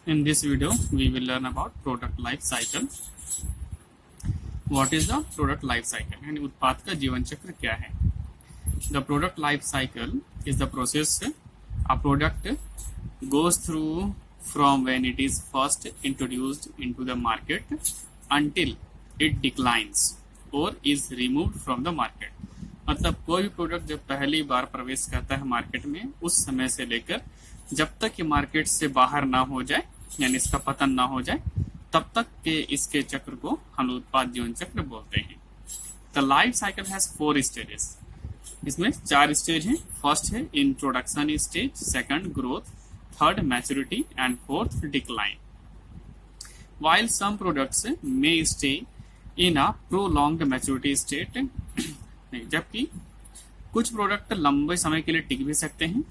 In this video, we will learn about product life cycle. What is the product life cycle? यानी उत्पाद का जीवन चक्र क्या है? The product life cycle is the process a product goes through from when it is first introduced into the market until it declines or is removed from the market. मतलब कोई भी प्रोडक्ट जब पहली बार प्रवेश करता है मार्केट में, उस समय से लेकर जब तक ये मार्केट से बाहर ना हो जाए, यानी इसका पतन ना हो जाए, तब तक के इसके चक्र को हम उत्पाद जीवन चक्र बोलते हैं. The life cycle has 4 stages. इसमें 4 स्टेज हैं. फर्स्ट है introduction stage, second growth, third maturity and fourth decline. While some products may stay in a prolonged maturity state, जबकि कुछ प्रोडक्ट लंबे समय के लिए टिक भी सकते हैं.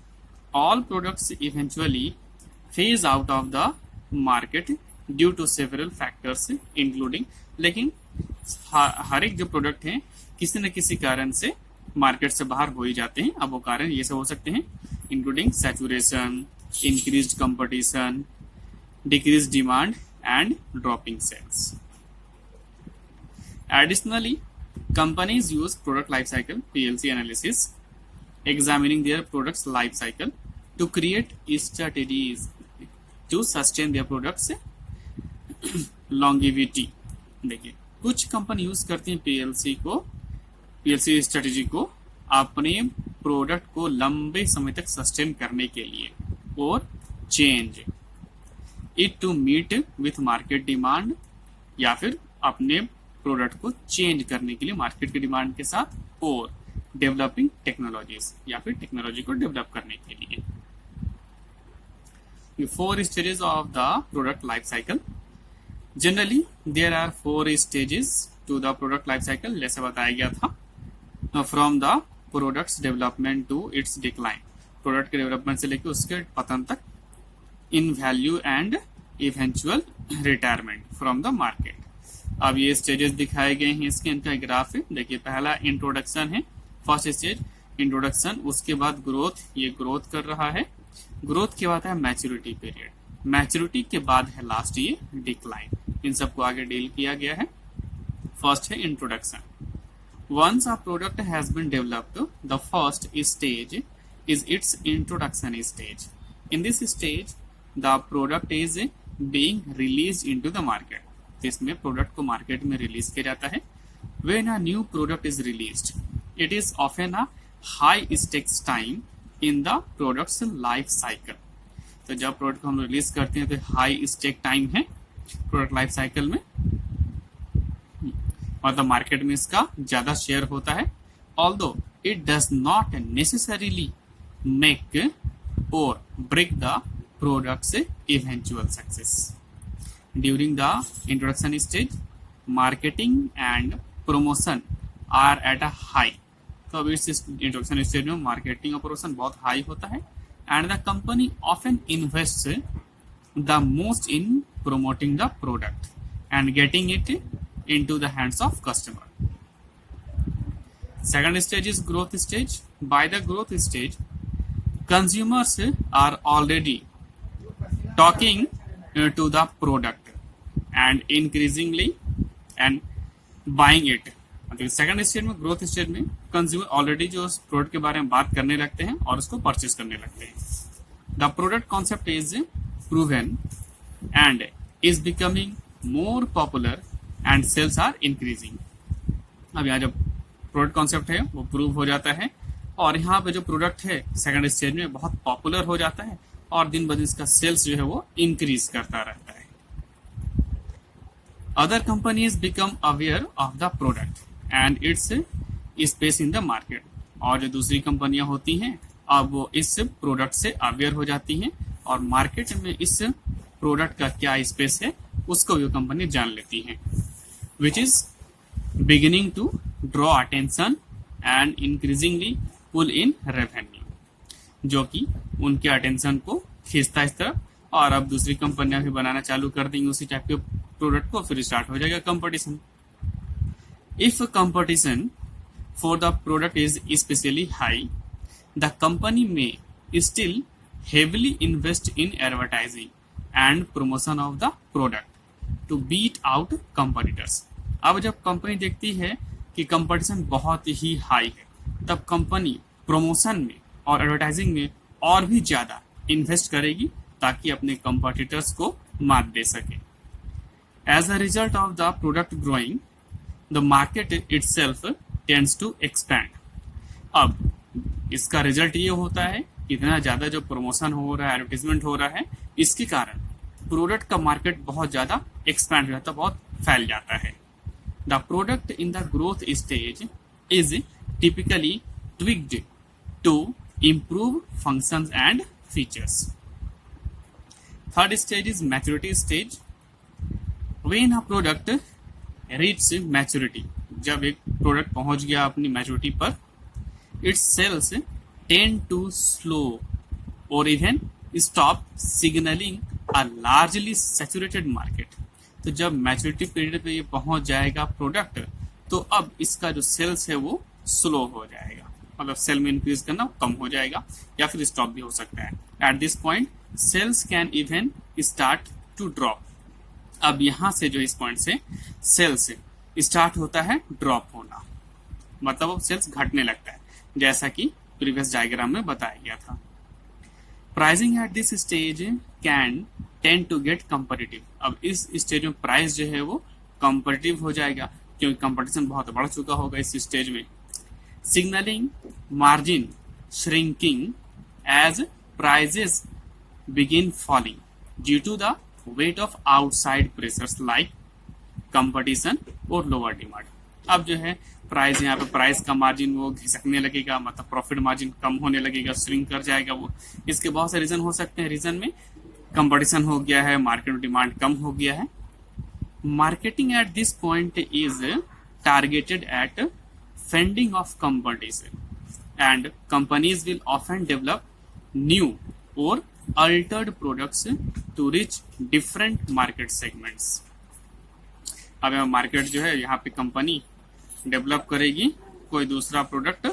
All products eventually phase out of the market due to several factors including, लेकिन हर एक जो प्रोडक्ट है किसी न किसी कारण से मार्केट से बाहर हो ही जाते हैं. अब वो कारण ये सब हो सकते हैं, including saturation, increased competition, decrease demand and dropping sales. Additionally, companies use product life cycle (PLC) analysis, examining their products life cycle to create strategies to sustain their products longevity. देखिए, कुछ कंपनी यूज करती हैं PLC strategy को अपने product को लंबे समय तक सस्टेन करने के लिए और change it to meet with market demand, या फिर अपने प्रोडक्ट को चेंज करने के लिए मार्केट की डिमांड के साथ, और डेवलपिंग टेक्नोलॉजीज, या फिर टेक्नोलॉजी को डेवलप करने के लिए. 4 stages of the product life cycle. Generally there are 4 stages to the product life cycle. जैसे बताया गया था, from the products development to its decline, product के डेवलपमेंट से लेकर उसके पतन तक, in value and eventual retirement from the market. अब ये स्टेजेस दिखाए गए हैं, इसके इनका ग्राफ है. देखिए, पहला इंट्रोडक्शन है, फर्स्ट स्टेज इंट्रोडक्शन. उसके बाद ग्रोथ, ये ग्रोथ कर रहा है. ग्रोथ के बाद है मैच्योरिटी पीरियड. मैच्योरिटी के बाद है लास्ट ये डिक्लाइन. इन सबको आगे डील किया गया है. फर्स्ट है introduction. Once a product has been developed, the first stage is its introduction stage. In this stage the product is being released into the market. इसमें प्रोडक्ट को मार्केट में रिलीज किया जाता है. When a new product is released, it is often a high stakes time in the product's life cycle. तो जब product को हम रिलीज करते हैं तो हाई स्टेक टाइम है प्रोडक्ट लाइफ साइकिल में, मतलब मार्केट में इसका ज्यादा शेयर होता है. Although it does not necessarily make or break the product's eventual success. During the introduction stage, marketing and promotion are at a high. तो अब इस इंट्रोडक्शन स्टेज में मार्केटिंग और प्रमोशन बहुत हाई होता है. And the company often invest the most in promoting the product and getting it into the hands of customer. Second stage is growth stage. By the growth stage, consumers are already talking to the product and increasingly and buying it. Second stage में, growth stage में, consumer already जो product के बारे में बात करने लगते हैं और उसको परचेज करने लगते हैं. The product concept is proven and is becoming more popular and sales are increasing. अब यहाँ जो प्रोडक्ट कॉन्सेप्ट है वो प्रूव हो जाता है, और यहाँ पे जो प्रोडक्ट है सेकंड स्टेज में बहुत पॉपुलर हो जाता है, और दिन ब दिन इसका सेल्स जो है वो इंक्रीज करता रहता है. Other companies become aware of the product and it's space in the market. और जो दूसरी कंपनियां होती हैं, अब वो इस प्रोडक्ट से अवेयर हो जाती हैं, और मार्केट में इस प्रोडक्ट का क्या स्पेस है उसको भी कंपनी जान लेती हैं, which is beginning to draw attention and increasingly pull in revenue, जो कि उनके अटेंशन को खींचता है इस तरफ, और अब दूसरी कंपनियां भी बनाना चालू कर देंगी उसी टाइप के प्रोडक्ट को, फिर स्टार्ट हो जाएगा competition. If competition for the product is specially high, the company may still heavily invest in advertising and promotion of the product to beat out competitors. अब जब कंपनी देखती है कि कंपटीशन बहुत ही हाई है, तब कंपनी प्रमोशन में और एडवर्टाइजिंग में और भी ज़्यादा इन्वेस्ट करेगी ताकि अपने कंपटीटर्स को मात दे सके. As a result of the product growing, the market itself tends to expand. अब इसका रिजल्ट ये होता है कि इतना ज़्यादा जो प्रमोशन हो रहा है, एडवर्टीजमेंट हो रहा है, इसके कारण प्रोडक्ट का मार्केट बहुत ज़्यादा एक्सपैंड हो जाता है, बहुत फैल जाता है. The product in the growth stage is typically tweaked to improve functions and features. Third stage is maturity stage. When a product reaches maturity, जब एक प्रोडक्ट पहुंच गया अपनी मैच्योरिटी पर, its sales tend to slow or even stop signaling a largely saturated market. तो जब maturity period पे ये पहुंच जाएगा प्रोडक्ट, तो अब इसका जो सेल्स है वो स्लो हो जाएगा, मतलब सेल में इंक्रीज करना कम हो जाएगा या फिर स्टॉप भी हो सकता है. At this point sales can even start to drop. अब यहां से जो इस पॉइंट से सेल्स स्टार्ट होता है ड्रॉप होना, मतलब अब सेल्स घटने लगता है, जैसा कि प्रीवियस डायग्राम में बताया गया था. Pricing at this stage can tend to get competitive. अब इस स्टेज में प्राइस जो है वो कम्पिटिटिव हो जाएगा क्योंकि कंपटीशन बहुत बढ़ चुका होगा इस स्टेज में. Signaling margin shrinking as prices begin falling due to the weight of outside pressures like competition और lower demand. अब जो है प्राइस, यहाँ पे प्राइस का मार्जिन वो घिसकने लगेगा, मतलब प्रॉफिट मार्जिन कम होने लगेगा, श्रिंक कर जाएगा वो. इसके बहुत से रीजन हो सकते हैं. रीजन में कंपटीशन हो गया है, मार्केट में डिमांड कम हो गया है. Marketing eight this point is targeted eight fending off competition, and companies will often develop new or altered products to reach different market segments. अब मार्केट जो है यहाँ पे कंपनी डेवलप करेगी कोई दूसरा प्रोडक्ट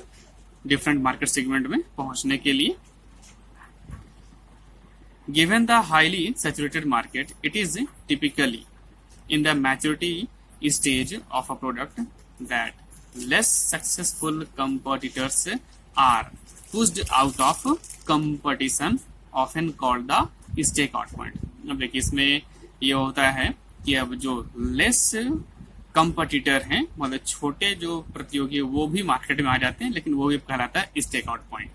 डिफरेंट मार्केट सेगमेंट में पहुंचने के लिए. Given the highly saturated market, it is typically in the maturity stage of a product that less successful competitors are pushed out of competition, often called the stakeout point. अब देखिए इसमें ये होता है कि अब जो लेस कंपटीटर हैं, मतलब छोटे जो प्रतियोगी वो भी मार्केट में आ जाते हैं, लेकिन वो भी कहलाता है स्टेकआउट पॉइंट,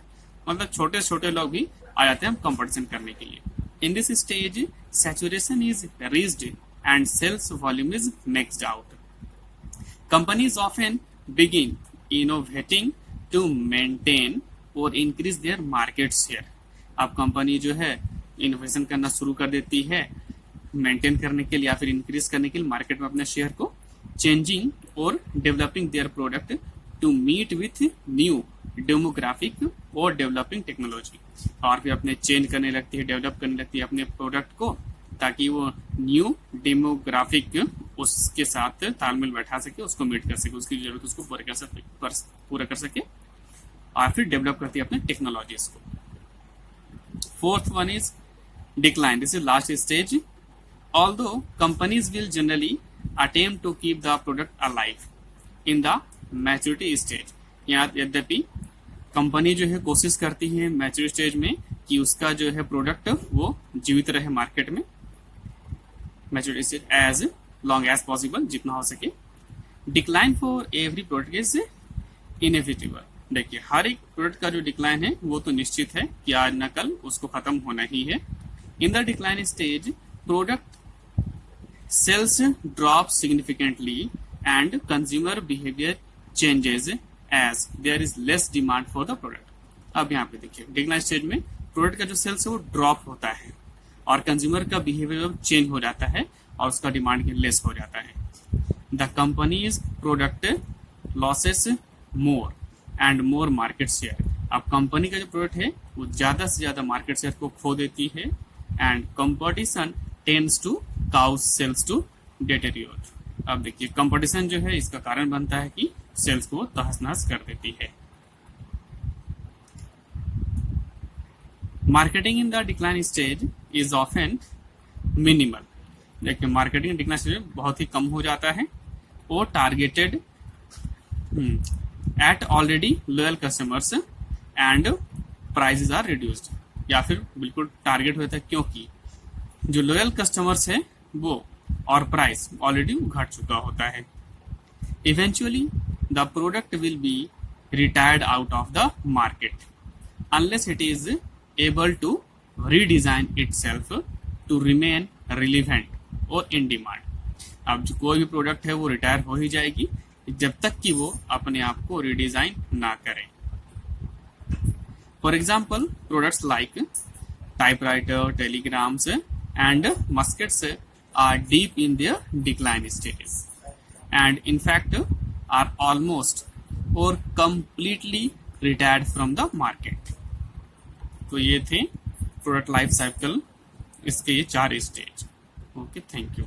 मतलब छोटे छोटे लोग भी आ जाते हैं कंपटीशन करने के लिए. In this stage saturation is reached and sales volume is maxed out. Companies often begin innovating to maintain or increase their market share. अब कंपनी जो है इनोवेशन करना शुरू कर देती है मेंटेन करने के लिए या फिर इंक्रीज करने के लिए मार्केट में अपने शेयर को, चेंजिंग और developing their product to meet with new demographic और डेवलपिंग टेक्नोलॉजी. और फिर अपने चेंज करने लगती है, डेवलप करने लगती है अपने प्रोडक्ट को, ताकि वो न्यू डेमोग्राफिक उसके साथ तालमेल बैठा सके, उसको मीट कर सके, उसकी जरूरत उसको पूरा कर सके, और फिर डेवलप करती है अपने टेक्नोलॉजीज को. Fourth one is decline. This is last stage. Although companies will generally attempt to keep the product alive in the maturity stage. यहाँ यद्यपि कंपनी जो है कोशिश करती है मैच्योरिटी स्टेज में कि उसका जो है प्रोडक्ट वो जीवित रहे मार्केट में, maturity stage as long as possible, जितना हो सके. Decline for every product is inevitable. देखिए हर एक प्रोडक्ट का जो डिक्लाइन है वो तो निश्चित है कि आज न कल उसको खत्म होना ही है. In the decline stage product sales drop significantly and consumer behaviour changes as there is less demand for the product. अब यहाँ पे देखिए डिक्लाइन स्टेज में प्रोडक्ट का जो सेल्स है वो ड्रॉप होता है और कंज्यूमर का बिहेवियर चेंज हो जाता है और उसका डिमांड लेस हो जाता है. The companies product losses more and more market share. अब कंपनी का जो प्रोडक्ट है वो ज्यादा से ज्यादा मार्केट शेयर को खो देती है and competition tends to cause sales to deteriorate. अब देखिए कंपटीशन जो है इसका कारण बनता है कि सेल्स को तहस नहस कर देती है. Marketing in the decline stage is often minimal, देखिए मार्केटिंग थिकनेस बहुत ही कम हो जाता है, और targeted at already loyal customers and prices are reduced, या फिर बिल्कुल टारगेट होता है क्योंकि जो लॉयल कस्टमर्स है वो और प्राइस ऑलरेडी घट चुका होता है. Eventually the product will be retired out of the market unless it is able to redesign itself to remain relevant or in demand. अब जो कोई भी प्रोडक्ट है वो रिटायर हो ही जाएगी जब तक कि वो अपने आप को रिडिजाइन ना करे. For example products like typewriter, telegrams and muskets are deep in their decline stages and in fact are almost or completely retired from the market. तो ये थे प्रोडक्ट लाइफ साइकिल, इसके ये 4 स्टेज. Okay, thank you.